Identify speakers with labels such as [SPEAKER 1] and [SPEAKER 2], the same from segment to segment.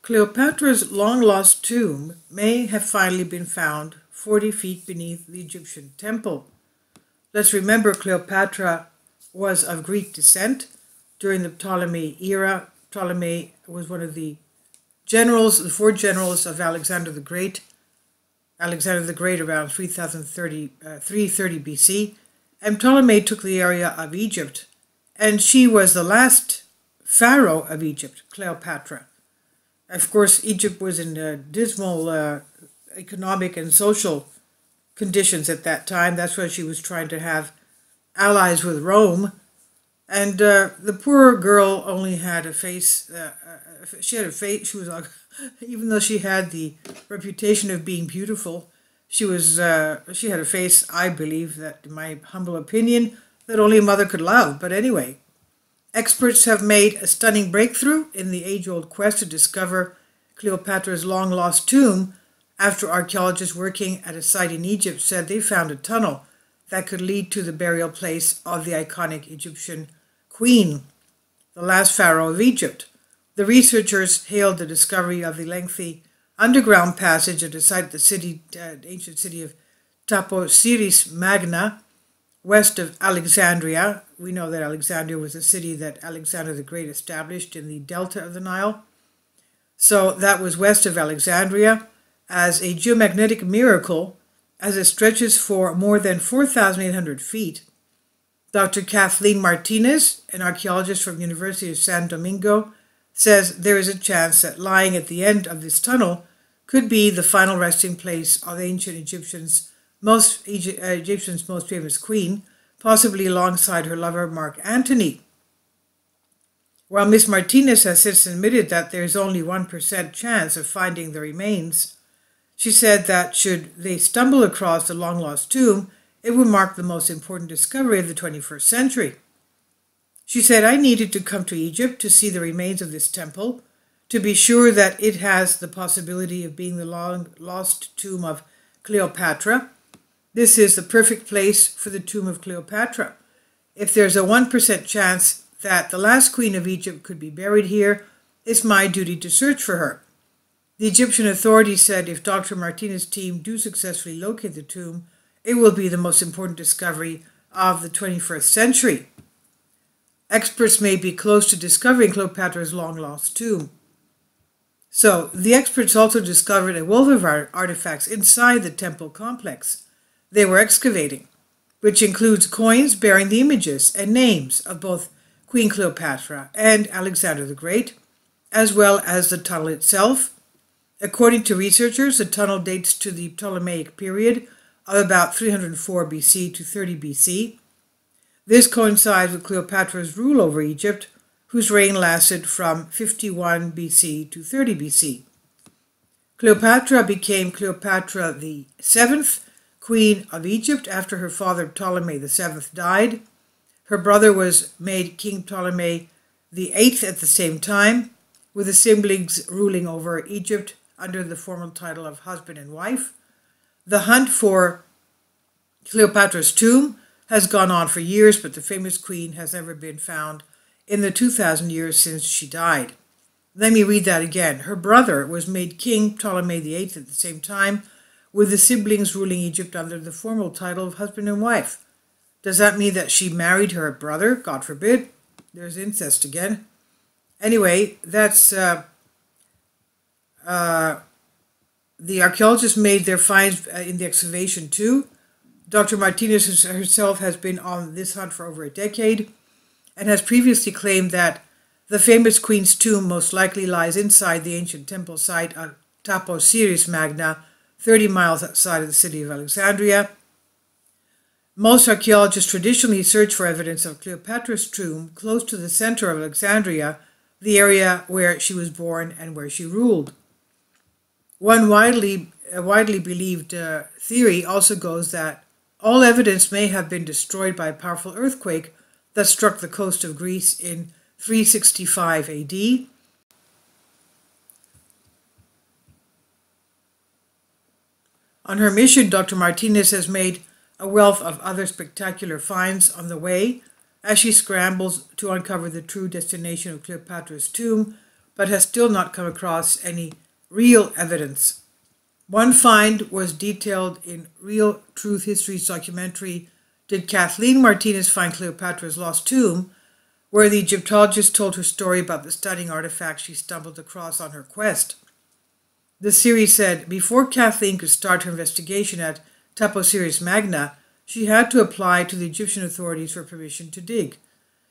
[SPEAKER 1] Cleopatra's long-lost tomb may have finally been found 40 feet beneath the Egyptian temple. Let's remember Cleopatra was of Greek descent. During the Ptolemy era, Ptolemy was one of the generals, the four generals of Alexander the Great. Alexander the Great around 330 BC. And Ptolemy took the area of Egypt. And she was the last pharaoh of Egypt, Cleopatra. Of course, Egypt was in dismal economic and social conditions at that time. That's why she was trying to have allies with Rome. And the poor girl only had a face. She had a face. She was, even though she had the reputation of being beautiful, she had a face, I believe, that, in my humble opinion, that only a mother could love. But anyway, experts have made a stunning breakthrough in the age-old quest to discover Cleopatra's long-lost tomb after archaeologists working at a site in Egypt said they found a tunnel that could lead to the burial place of the iconic Egyptian queen, the last pharaoh of Egypt. The researchers hailed the discovery of the lengthy underground passage at the ancient city of Taposiris Magna, west of Alexandria. We know that Alexandria was a city that Alexander the Great established in the delta of the Nile. So that was west of Alexandria, as a geomagnetic miracle, as it stretches for more than 4,800 feet. Dr. Kathleen Martinez, an archaeologist from the University of San Domingo, says there is a chance that lying at the end of this tunnel could be the final resting place of ancient Egyptians' most famous queen, possibly alongside her lover Mark Antony. While Ms. Martinez has since admitted that there is only 1% chance of finding the remains, she said that should they stumble across the long-lost tomb, it would mark the most important discovery of the 21st century. She said, "I needed to come to Egypt to see the remains of this temple, to be sure that it has the possibility of being the long-lost tomb of Cleopatra. This is the perfect place for the tomb of Cleopatra. If there's a 1% chance that the last queen of Egypt could be buried here, it's my duty to search for her." The Egyptian authorities said if Dr. Martinez's team do successfully locate the tomb, it will be the most important discovery of the 21st century. Experts may be close to discovering Cleopatra's long-lost tomb. So, the experts also discovered a wealth of artifacts inside the temple complex they were excavating, which includes coins bearing the images and names of both Queen Cleopatra and Alexander the Great, as well as the tunnel itself. According to researchers, the tunnel dates to the Ptolemaic period of about 304 BC to 30 BC. This coincides with Cleopatra's rule over Egypt, whose reign lasted from 51 BC to 30 BC. Cleopatra became Cleopatra the Seventh, Queen of Egypt, after her father Ptolemy the Seventh died. Her brother was made King Ptolemy the Eighth at the same time, with the siblings ruling over Egypt under the formal title of husband and wife. The hunt for Cleopatra's tomb has gone on for years, but the famous queen has never been found in the 2,000 years since she died. Let me read that again. Her brother was made King Ptolemy the Eighth at the same time, with the siblings ruling Egypt under the formal title of husband and wife. Does that mean that she married her brother? God forbid. There's incest again. Anyway, that's the archaeologists made their finds in the excavation too. Dr. Martinez herself has been on this hunt for over a decade and has previously claimed that the famous queen's tomb most likely lies inside the ancient temple site of Taposiris Magna, 30 miles outside of the city of Alexandria. Most archaeologists traditionally search for evidence of Cleopatra's tomb close to the center of Alexandria, the area where she was born and where she ruled. One widely believed theory also goes that all evidence may have been destroyed by a powerful earthquake that struck the coast of Greece in 365 AD. On her mission, Dr. Martinez has made a wealth of other spectacular finds on the way as she scrambles to uncover the true destination of Cleopatra's tomb, but has still not come across any real evidence. One find was detailed in Real Truth History's documentary, Did Kathleen Martinez Find Cleopatra's Lost Tomb?, where the Egyptologist told her story about the stunning artifact she stumbled across on her quest. The series said before Kathleen could start her investigation at Taposiris Magna, she had to apply to the Egyptian authorities for permission to dig.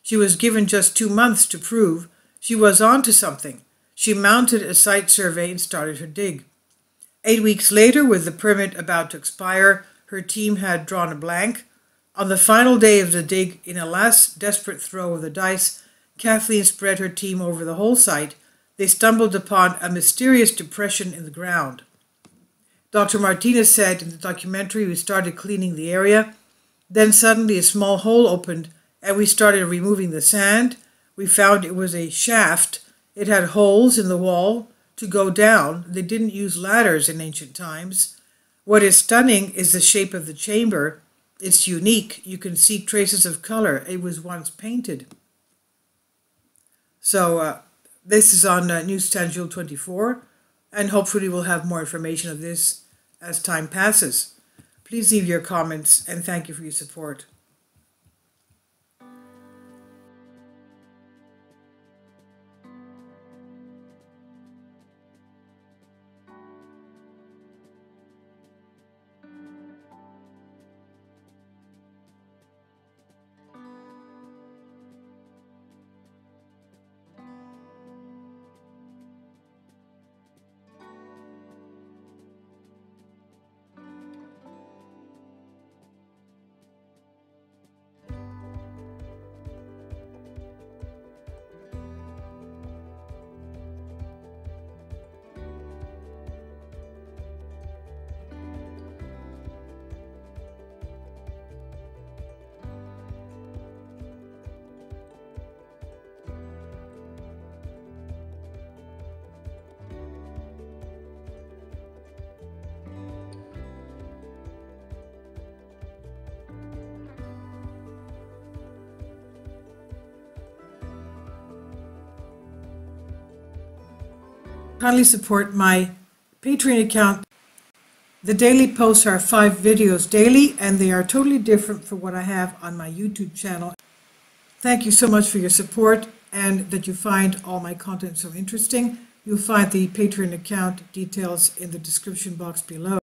[SPEAKER 1] She was given just 2 months to prove she was onto something. She mounted a site survey and started her dig. 8 weeks later, with the permit about to expire, her team had drawn a blank. On the final day of the dig, in a last desperate throw of the dice, Kathleen spread her team over the whole site. They stumbled upon a mysterious depression in the ground. Dr. Martinez said in the documentary, we started cleaning the area. Then suddenly a small hole opened and we started removing the sand. We found it was a shaft. It had holes in the wall to go down. They didn't use ladders in ancient times. What is stunning is the shape of the chamber. It's unique. You can see traces of color. It was once painted. So this is on News Tanjul 24, and hopefully we'll have more information of this as time passes. Please leave your comments, and thank you for your support. Kindly support my Patreon account. The daily posts are 5 videos daily, and they are totally different from what I have on my YouTube channel. Thank you so much for your support and that you find all my content so interesting. You'll find the Patreon account details in the description box below.